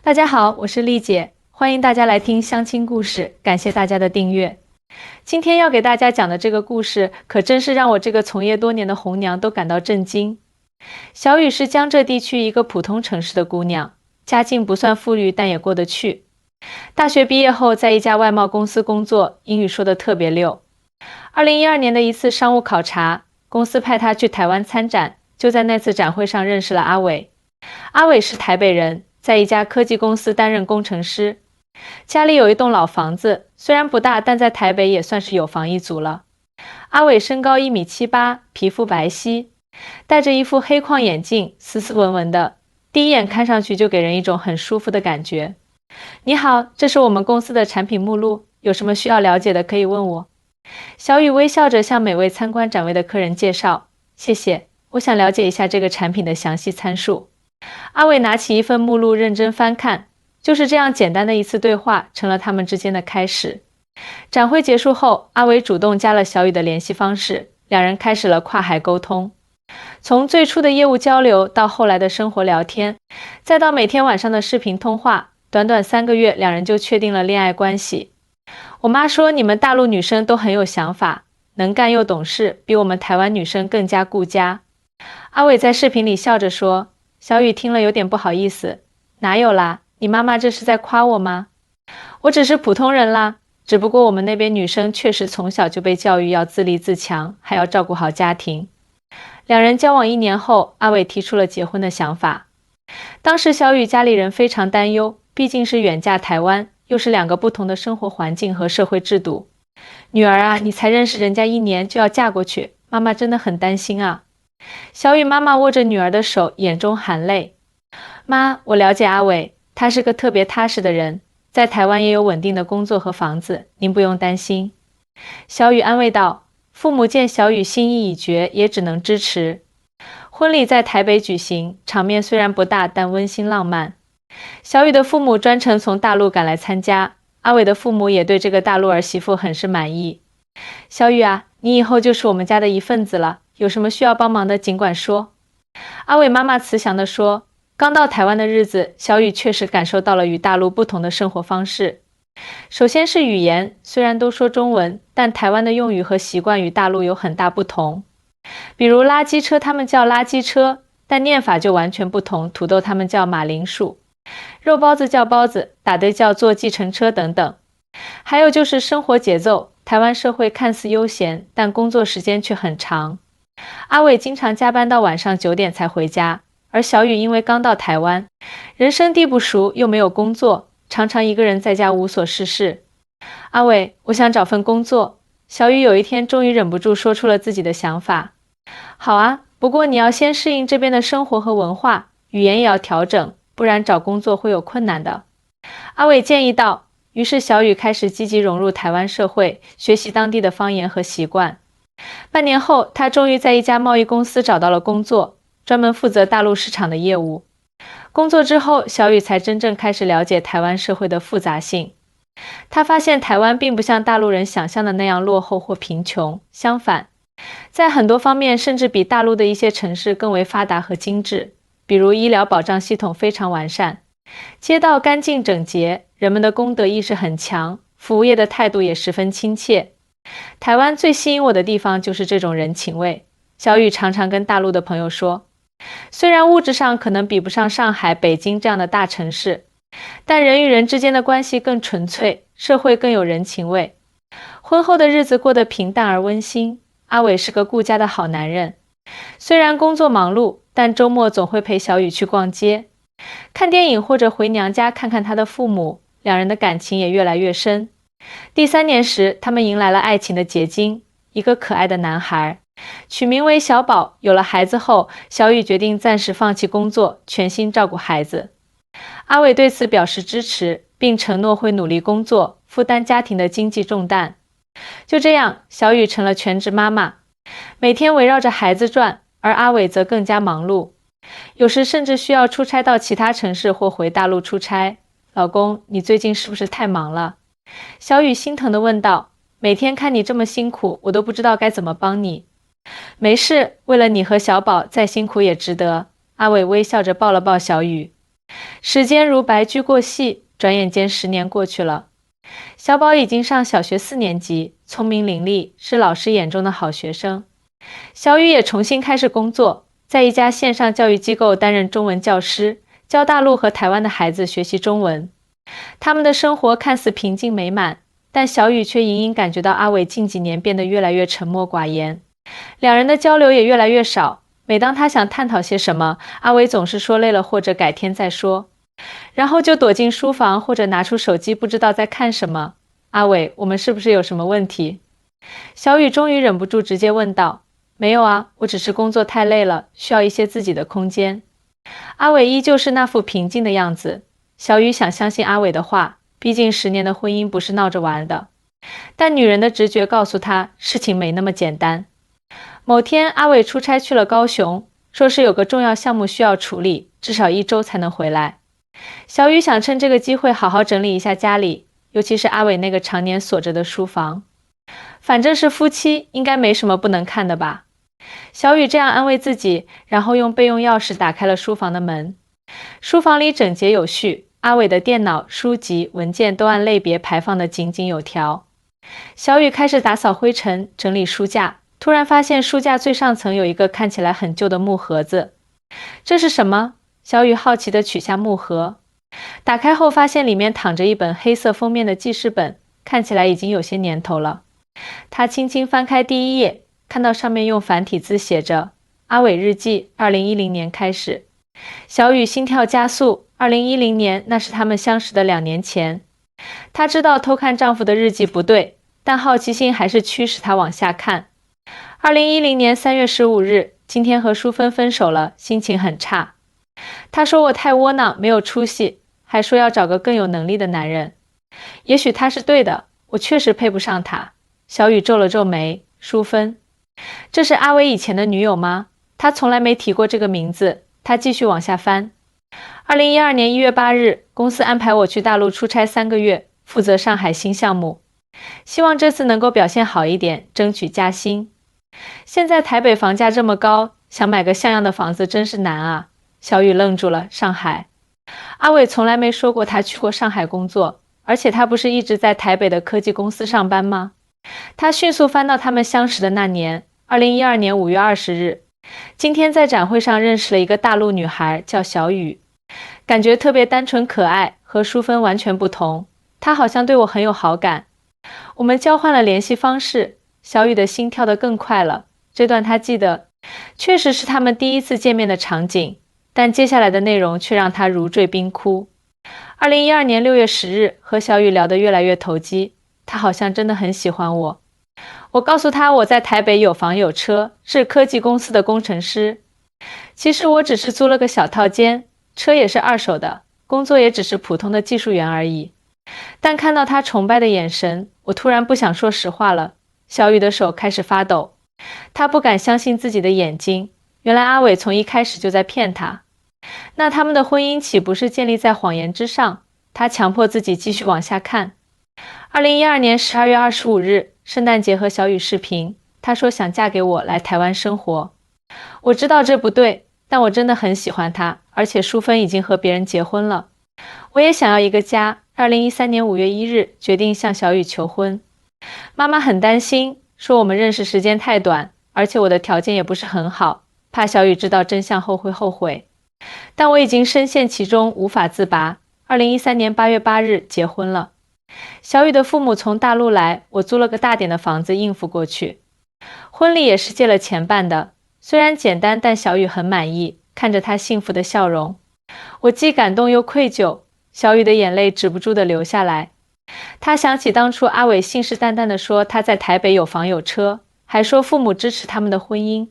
大家好，我是丽姐，欢迎大家来听相亲故事，感谢大家的订阅。今天要给大家讲的这个故事，可真是让我这个从业多年的红娘都感到震惊。小雨是江浙地区一个普通城市的姑娘，家境不算富裕，但也过得去。大学毕业后，在一家外贸公司工作，英语说得特别溜。2012年的一次商务考察，公司派她去台湾参展，就在那次展会上认识了阿伟。阿伟是台北人，在一家科技公司担任工程师，家里有一栋老房子，虽然不大，但在台北也算是有房一族了。阿伟身高1.78米，皮肤白皙，戴着一副黑框眼镜，斯斯文文的，第一眼看上去就给人一种很舒服的感觉。你好，这是我们公司的产品目录，有什么需要了解的可以问我。小雨微笑着向每位参观展位的客人介绍，谢谢，我想了解一下这个产品的详细参数。阿伟拿起一份目录认真翻看，就是这样简单的一次对话，成了他们之间的开始。展会结束后，阿伟主动加了小雨的联系方式，两人开始了跨海沟通。从最初的业务交流，到后来的生活聊天，再到每天晚上的视频通话，短短3个月，两人就确定了恋爱关系。我妈说你们大陆女生都很有想法，能干又懂事，比我们台湾女生更加顾家。阿伟在视频里笑着说，小雨听了有点不好意思，哪有啦，你妈妈这是在夸我吗？我只是普通人啦，只不过我们那边女生确实从小就被教育要自立自强，还要照顾好家庭。两人交往1年后，阿伟提出了结婚的想法。当时小雨家里人非常担忧，毕竟是远嫁台湾，又是2个不同的生活环境和社会制度。女儿啊，你才认识人家1年就要嫁过去，妈妈真的很担心啊。小雨妈妈握着女儿的手，眼中含泪。妈，我了解阿伟，他是个特别踏实的人，在台湾也有稳定的工作和房子，您不用担心。小雨安慰道，父母见小雨心意已决，也只能支持。婚礼在台北举行，场面虽然不大，但温馨浪漫。小雨的父母专程从大陆赶来参加，阿伟的父母也对这个大陆儿媳妇很是满意。小雨啊，你以后就是我们家的一份子了，有什么需要帮忙的尽管说。阿伟妈妈慈祥地说，刚到台湾的日子，小雨确实感受到了与大陆不同的生活方式。首先是语言，虽然都说中文，但台湾的用语和习惯与大陆有很大不同。比如垃圾车他们叫垃圾车，但念法就完全不同，土豆他们叫马铃薯，肉包子叫包子，打的叫坐计程车等等。还有就是生活节奏，台湾社会看似悠闲，但工作时间却很长。阿伟经常加班到晚上9点才回家，而小雨因为刚到台湾，人生地不熟，又没有工作，常常一个人在家无所事事。阿伟，我想找份工作。小雨有一天终于忍不住说出了自己的想法。好啊，不过你要先适应这边的生活和文化，语言也要调整，不然找工作会有困难的。阿伟建议道。于是小雨开始积极融入台湾社会，学习当地的方言和习惯。半年后，他终于在一家贸易公司找到了工作，专门负责大陆市场的业务。工作之后，小雨才真正开始了解台湾社会的复杂性。他发现台湾并不像大陆人想象的那样落后或贫穷，相反，在很多方面甚至比大陆的一些城市更为发达和精致，比如医疗保障系统非常完善，街道干净整洁，人们的公德意识很强，服务业的态度也十分亲切。台湾最吸引我的地方就是这种人情味。小雨常常跟大陆的朋友说，虽然物质上可能比不上上海、北京这样的大城市，但人与人之间的关系更纯粹，社会更有人情味。婚后的日子过得平淡而温馨。阿伟是个顾家的好男人，虽然工作忙碌，但周末总会陪小雨去逛街，看电影或者回娘家看看他的父母，两人的感情也越来越深。第3年时，他们迎来了爱情的结晶，一个可爱的男孩，取名为小宝。有了孩子后，小雨决定暂时放弃工作，全心照顾孩子。阿伟对此表示支持，并承诺会努力工作，负担家庭的经济重担。就这样，小雨成了全职妈妈，每天围绕着孩子转，而阿伟则更加忙碌，有时甚至需要出差到其他城市或回大陆出差。老公，你最近是不是太忙了？小雨心疼地问道，每天看你这么辛苦，我都不知道该怎么帮你。没事，为了你和小宝，再辛苦也值得。阿伟微笑着抱了抱小雨。时间如白驹过隙，转眼间10年过去了。小宝已经上小学4年级，聪明伶俐，是老师眼中的好学生。小雨也重新开始工作，在一家线上教育机构担任中文教师，教大陆和台湾的孩子学习中文。他们的生活看似平静美满，但小雨却隐隐感觉到阿伟近几年变得越来越沉默寡言，两人的交流也越来越少。每当他想探讨些什么，阿伟总是说累了或者改天再说，然后就躲进书房或者拿出手机，不知道在看什么。阿伟，我们是不是有什么问题？小雨终于忍不住直接问道。没有啊，我只是工作太累了，需要一些自己的空间。阿伟依旧是那副平静的样子。小雨想相信阿伟的话，毕竟10年的婚姻不是闹着玩的。但女人的直觉告诉她，事情没那么简单。某天，阿伟出差去了高雄，说是有个重要项目需要处理，至少1周才能回来。小雨想趁这个机会好好整理一下家里，尤其是阿伟那个常年锁着的书房。反正是夫妻，应该没什么不能看的吧。小雨这样安慰自己，然后用备用钥匙打开了书房的门。书房里整洁有序，阿伟的电脑、书籍、文件都按类别排放得井井有条。小雨开始打扫灰尘，整理书架，突然发现书架最上层有一个看起来很旧的木盒子。这是什么？小雨好奇地取下木盒，打开后发现里面躺着一本黑色封面的记事本，看起来已经有些年头了。他轻轻翻开第1页，看到上面用繁体字写着阿伟日记2010年开始。小雨心跳加速，2010年那是他们相识的2年前。她知道偷看丈夫的日记不对，但好奇心还是驱使她往下看。2010年3月15日，今天和淑芬分手了，心情很差。她说我太窝囊，没有出息，还说要找个更有能力的男人。也许她是对的，我确实配不上他。小雨皱了皱眉，淑芬，这是阿伟以前的女友吗？他从来没提过这个名字。他继续往下翻。2012年1月8日，公司安排我去大陆出差3个月，负责上海新项目，希望这次能够表现好一点，争取加薪。现在台北房价这么高，想买个像样的房子真是难啊。小雨愣住了，上海。阿伟从来没说过他去过上海工作，而且他不是一直在台北的科技公司上班吗？他迅速翻到他们相识的那年，2012年5月20日。今天在展会上认识了一个大陆女孩，叫小雨，感觉特别单纯可爱，和淑芬完全不同。她好像对我很有好感。我们交换了联系方式，小雨的心跳得更快了。这段她记得，确实是他们第一次见面的场景，但接下来的内容却让她如坠冰窟。2012年6月10日，和小雨聊得越来越投机，她好像真的很喜欢我。我告诉他我在台北有房有车，是科技公司的工程师。其实我只是租了个小套间，车也是二手的，工作也只是普通的技术员而已。但看到他崇拜的眼神，我突然不想说实话了。小雨的手开始发抖，他不敢相信自己的眼睛，原来阿伟从一开始就在骗他。那他们的婚姻岂不是建立在谎言之上？他强迫自己继续往下看。2012年12月25日，圣诞节和小雨视频，她说想嫁给我来台湾生活。我知道这不对，但我真的很喜欢她，而且淑芬已经和别人结婚了。我也想要一个家。2013年5月1日，决定向小雨求婚。妈妈很担心，说我们认识时间太短，而且我的条件也不是很好，怕小雨知道真相后会后悔。但我已经深陷其中，无法自拔。2013年8月8日结婚了。小雨的父母从大陆来，我租了个大点的房子应付过去。婚礼也是借了钱办的，虽然简单，但小雨很满意，看着她幸福的笑容，我既感动又愧疚。小雨的眼泪止不住地流下来。她想起当初阿伟信誓旦旦地说他在台北有房有车，还说父母支持他们的婚姻。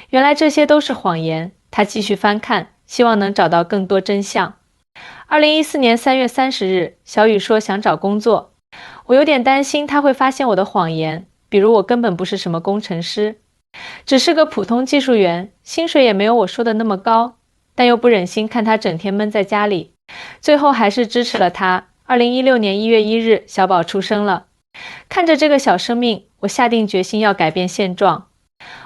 原来这些都是谎言。她继续翻看，希望能找到更多真相。2014年3月30日，小雨说想找工作。我有点担心他会发现我的谎言，比如我根本不是什么工程师，只是个普通技术员，薪水也没有我说的那么高，但又不忍心看他整天闷在家里，最后还是支持了他。2016年1月1日，小宝出生了。看着这个小生命，我下定决心要改变现状。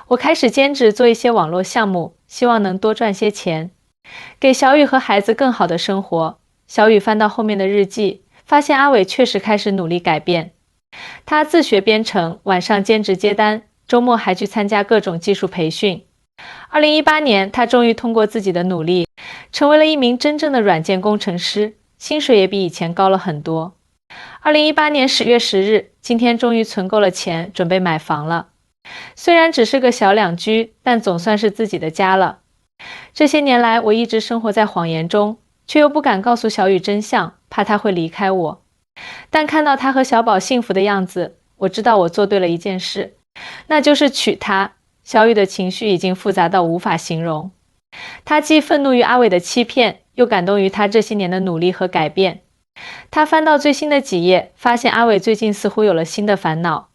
我开始兼职做一些网络项目，希望能多赚些钱。给小雨和孩子更好的生活。小雨翻到后面的日记，发现阿伟确实开始努力改变。他自学编程，晚上兼职接单，周末还去参加各种技术培训。2018年，他终于通过自己的努力，成为了一名真正的软件工程师，薪水也比以前高了很多。2018年10月10日，今天终于存够了钱，准备买房了。虽然只是个小两居，但总算是自己的家了。这些年来，我一直生活在谎言中，却又不敢告诉小雨真相，怕他会离开我。但看到他和小宝幸福的样子，我知道我做对了一件事，那就是娶她。小雨的情绪已经复杂到无法形容，他既愤怒于阿伟的欺骗，又感动于他这些年的努力和改变。他翻到最新的几页，发现阿伟最近似乎有了新的烦恼。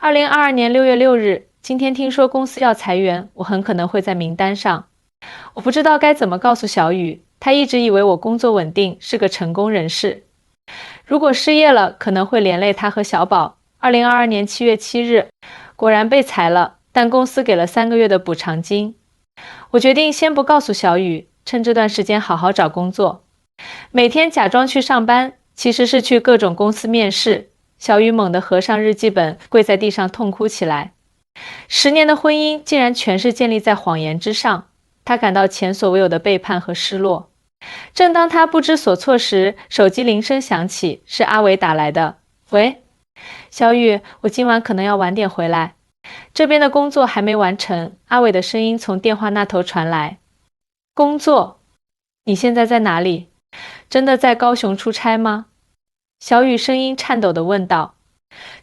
2022年6月6日，今天听说公司要裁员，我很可能会在名单上。我不知道该怎么告诉小雨，他一直以为我工作稳定，是个成功人士。如果失业了，可能会连累他和小宝。2022年7月7日，果然被裁了，但公司给了3个月的补偿金。我决定先不告诉小雨，趁这段时间好好找工作。每天假装去上班，其实是去各种公司面试。小雨猛地合上日记本，跪在地上痛哭起来。10年的婚姻竟然全是建立在谎言之上，他感到前所未有的背叛和失落。正当他不知所措时，手机铃声响起，是阿伟打来的。喂，小雨，我今晚可能要晚点回来，这边的工作还没完成。阿伟的声音从电话那头传来。工作？你现在在哪里？真的在高雄出差吗？小雨声音颤抖地问道。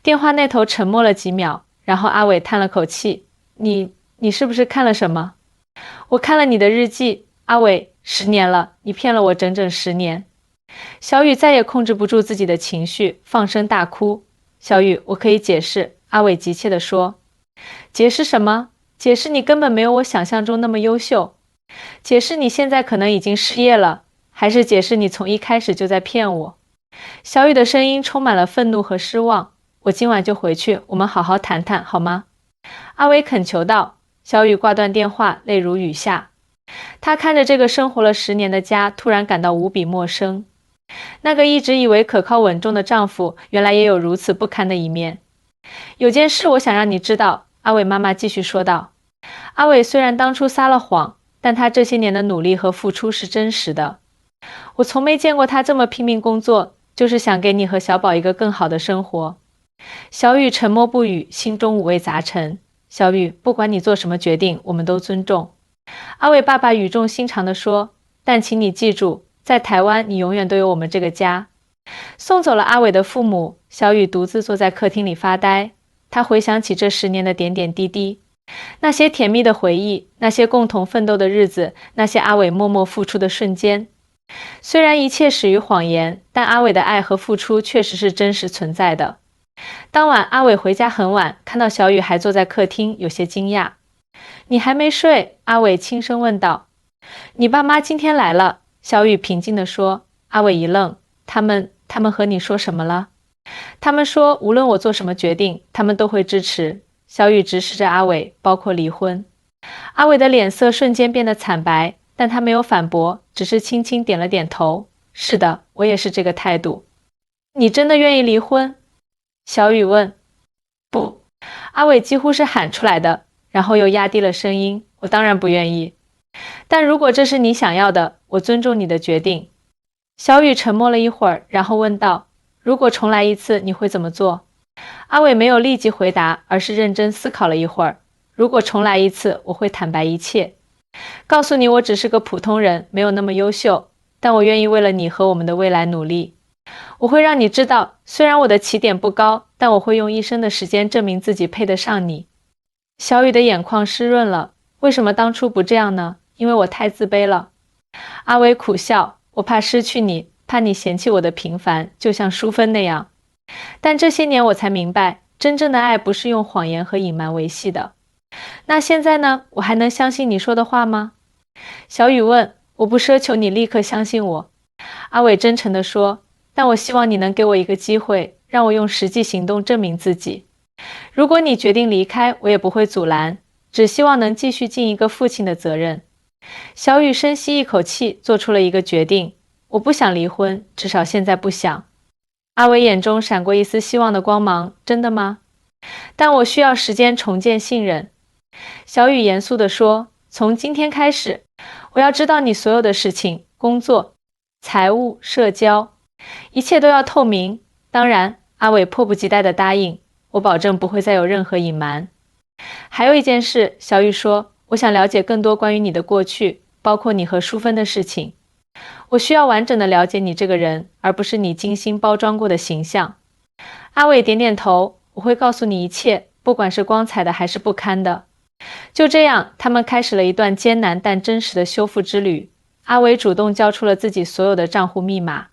电话那头沉默了几秒，然后阿伟叹了口气。你是不是看了什么？我看了你的日记，阿伟，10年了，你骗了我整整10年。小雨再也控制不住自己的情绪，放声大哭。小雨，我可以解释，阿伟急切地说。解释什么？解释你根本没有我想象中那么优秀。解释你现在可能已经失业了，还是解释你从一开始就在骗我？小雨的声音充满了愤怒和失望。我今晚就回去，我们好好谈谈，好吗？阿伟恳求道。小雨挂断电话，泪如雨下。她看着这个生活了10年的家，突然感到无比陌生。那个一直以为可靠稳重的丈夫，原来也有如此不堪的一面。有件事我想让你知道，阿伟妈妈继续说道。阿伟虽然当初撒了谎，但他这些年的努力和付出是真实的。我从没见过他这么拼命工作，就是想给你和小宝一个更好的生活。小雨沉默不语，心中五味杂陈。小雨，不管你做什么决定，我们都尊重。阿伟爸爸语重心长地说，但请你记住，在台湾你永远都有我们这个家。送走了阿伟的父母，小雨独自坐在客厅里发呆。她回想起这10年的点点滴滴，那些甜蜜的回忆，那些共同奋斗的日子，那些阿伟默默付出的瞬间。虽然一切始于谎言，但阿伟的爱和付出确实是真实存在的。当晚阿伟回家很晚，看到小雨还坐在客厅，有些惊讶。你还没睡？阿伟轻声问道。你爸妈今天来了，小雨平静地说。阿伟一愣，他们和你说什么了？他们说无论我做什么决定，他们都会支持。小雨直视着阿伟，包括离婚。阿伟的脸色瞬间变得惨白，但他没有反驳，只是轻轻点了点头。是的，我也是这个态度。你真的愿意离婚？小雨问。不，阿伟几乎是喊出来的，然后又压低了声音。我当然不愿意。但如果这是你想要的，我尊重你的决定。小雨沉默了一会儿，然后问道，如果重来一次，你会怎么做？阿伟没有立即回答，而是认真思考了一会儿。如果重来一次，我会坦白一切，告诉你我只是个普通人，没有那么优秀，但我愿意为了你和我们的未来努力。我会让你知道，虽然我的起点不高，但我会用一生的时间证明自己配得上你。小雨的眼眶湿润了。为什么当初不这样呢？因为我太自卑了。阿伟苦笑，我怕失去你，怕你嫌弃我的平凡，就像淑芬那样。但这些年我才明白，真正的爱不是用谎言和隐瞒维系的。那现在呢？我还能相信你说的话吗？小雨问。我不奢求你立刻相信我。阿伟真诚地说，但我希望你能给我一个机会，让我用实际行动证明自己。如果你决定离开，我也不会阻拦，只希望能继续尽一个父亲的责任。小雨深吸一口气，做出了一个决定：我不想离婚，至少现在不想。阿伟眼中闪过一丝希望的光芒，真的吗？但我需要时间重建信任。小雨严肃地说，从今天开始，我要知道你所有的事情，工作、财务、社交，一切都要透明。当然，阿伟迫不及待地答应，我保证不会再有任何隐瞒。还有一件事，小雨说，我想了解更多关于你的过去，包括你和淑芬的事情。我需要完整的了解你这个人，而不是你精心包装过的形象。阿伟点点头，我会告诉你一切，不管是光彩的还是不堪的。就这样，他们开始了一段艰难但真实的修复之旅。阿伟主动交出了自己所有的账户密码，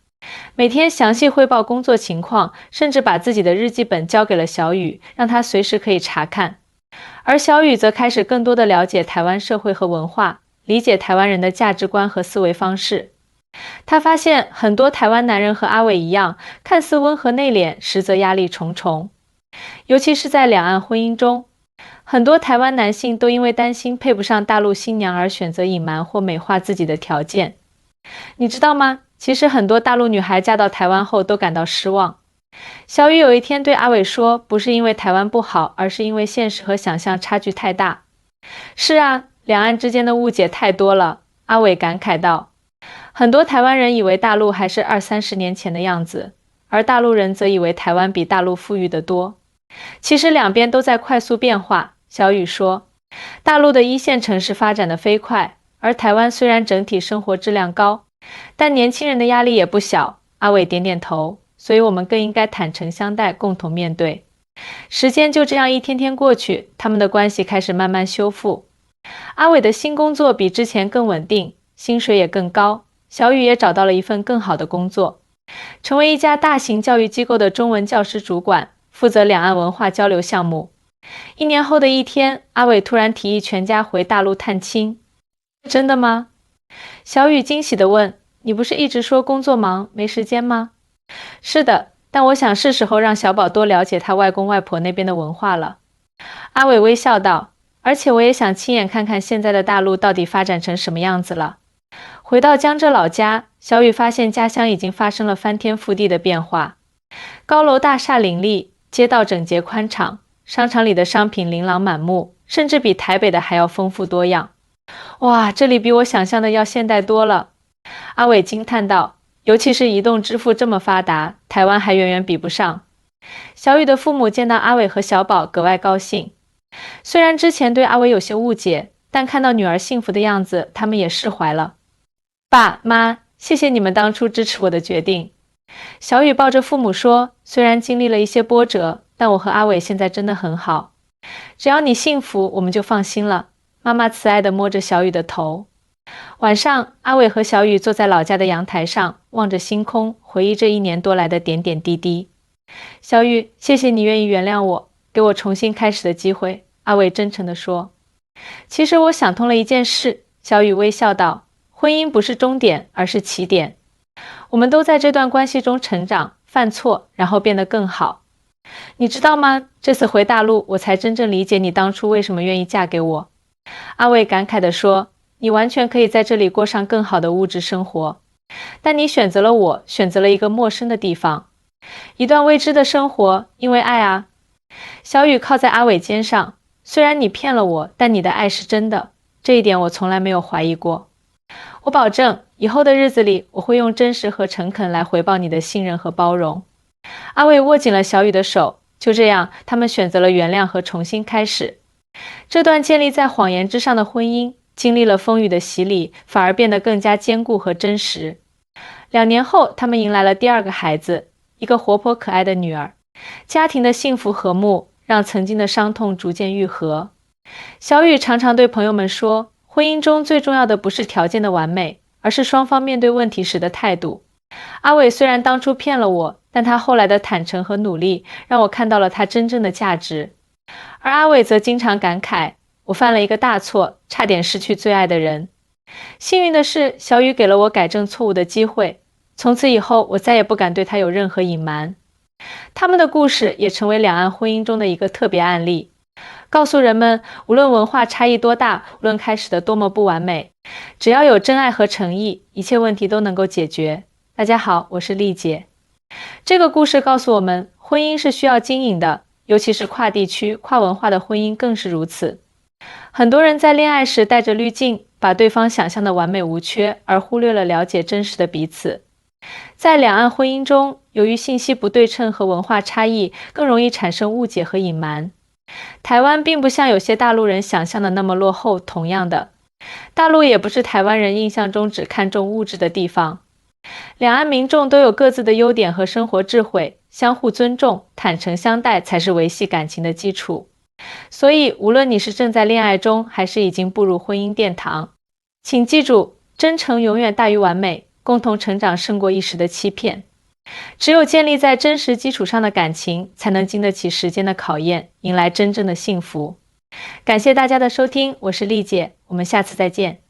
每天详细汇报工作情况，甚至把自己的日记本交给了小雨，让他随时可以查看。而小雨则开始更多的了解台湾社会和文化，理解台湾人的价值观和思维方式。他发现很多台湾男人和阿伟一样，看似温和内敛，实则压力重重。尤其是在两岸婚姻中，很多台湾男性都因为担心配不上大陆新娘而选择隐瞒或美化自己的条件。你知道吗？其实很多大陆女孩嫁到台湾后都感到失望。小雨有一天对阿伟说，不是因为台湾不好，而是因为现实和想象差距太大。是啊，两岸之间的误解太多了，阿伟感慨道。很多台湾人以为大陆还是20-30年前的样子，而大陆人则以为台湾比大陆富裕得多。其实两边都在快速变化，小雨说。大陆的一线城市发展得飞快，而台湾虽然整体生活质量高，但年轻人的压力也不小。阿伟点点头，所以我们更应该坦诚相待，共同面对。时间就这样一天天过去，他们的关系开始慢慢修复。阿伟的新工作比之前更稳定，薪水也更高，小雨也找到了一份更好的工作，成为一家大型教育机构的中文教师主管，负责两岸文化交流项目。1年后的一天，阿伟突然提议全家回大陆探亲。真的吗？小雨惊喜地问，你不是一直说工作忙，没时间吗？是的，但我想是时候让小宝多了解他外公外婆那边的文化了。阿伟微笑道，而且我也想亲眼看看现在的大陆到底发展成什么样子了。回到江浙老家，小雨发现家乡已经发生了翻天覆地的变化。高楼大厦林立，街道整洁宽敞，商场里的商品琳琅满目，甚至比台北的还要丰富多样。哇，这里比我想象的要现代多了。阿伟惊叹道，尤其是移动支付这么发达，台湾还远远比不上。小雨的父母见到阿伟和小宝格外高兴。虽然之前对阿伟有些误解，但看到女儿幸福的样子，他们也释怀了。爸妈，谢谢你们当初支持我的决定。小雨抱着父母说，虽然经历了一些波折，但我和阿伟现在真的很好。只要你幸福，我们就放心了。妈妈慈爱地摸着小雨的头。晚上，阿伟和小雨坐在老家的阳台上，望着星空，回忆这1年多来的点点滴滴。小雨，谢谢你愿意原谅我，给我重新开始的机会。阿伟真诚地说。其实我想通了一件事，小雨微笑道，婚姻不是终点，而是起点。我们都在这段关系中成长，犯错，然后变得更好。你知道吗？这次回大陆，我才真正理解你当初为什么愿意嫁给我。阿伟感慨地说，你完全可以在这里过上更好的物质生活，但你选择了我，选择了一个陌生的地方，一段未知的生活，因为爱啊。小雨靠在阿伟肩上，虽然你骗了我，但你的爱是真的，这一点我从来没有怀疑过。我保证，以后的日子里，我会用真实和诚恳来回报你的信任和包容。阿伟握紧了小雨的手，就这样，他们选择了原谅和重新开始。这段建立在谎言之上的婚姻，经历了风雨的洗礼，反而变得更加坚固和真实。2年后，他们迎来了第2个孩子，一个活泼可爱的女儿。家庭的幸福和睦，让曾经的伤痛逐渐愈合。小雨常常对朋友们说，婚姻中最重要的不是条件的完美，而是双方面对问题时的态度。阿伟虽然当初骗了我，但他后来的坦诚和努力，让我看到了他真正的价值。而阿伟则经常感慨，我犯了一个大错，差点失去最爱的人。幸运的是，小雨给了我改正错误的机会，从此以后，我再也不敢对他有任何隐瞒。他们的故事也成为两岸婚姻中的一个特别案例。告诉人们，无论文化差异多大，无论开始的多么不完美，只要有真爱和诚意，一切问题都能够解决。大家好，我是丽姐。这个故事告诉我们，婚姻是需要经营的，尤其是跨地区、跨文化的婚姻更是如此。很多人在恋爱时带着滤镜，把对方想象的完美无缺，而忽略了了解真实的彼此。在两岸婚姻中，由于信息不对称和文化差异，更容易产生误解和隐瞒。台湾并不像有些大陆人想象的那么落后，同样的，大陆也不是台湾人印象中只看重物质的地方。两岸民众都有各自的优点和生活智慧，相互尊重、坦诚相待才是维系感情的基础。所以，无论你是正在恋爱中，还是已经步入婚姻殿堂，请记住，真诚永远大于完美，共同成长胜过一时的欺骗。只有建立在真实基础上的感情，才能经得起时间的考验，迎来真正的幸福。感谢大家的收听，我是丽姐，我们下次再见。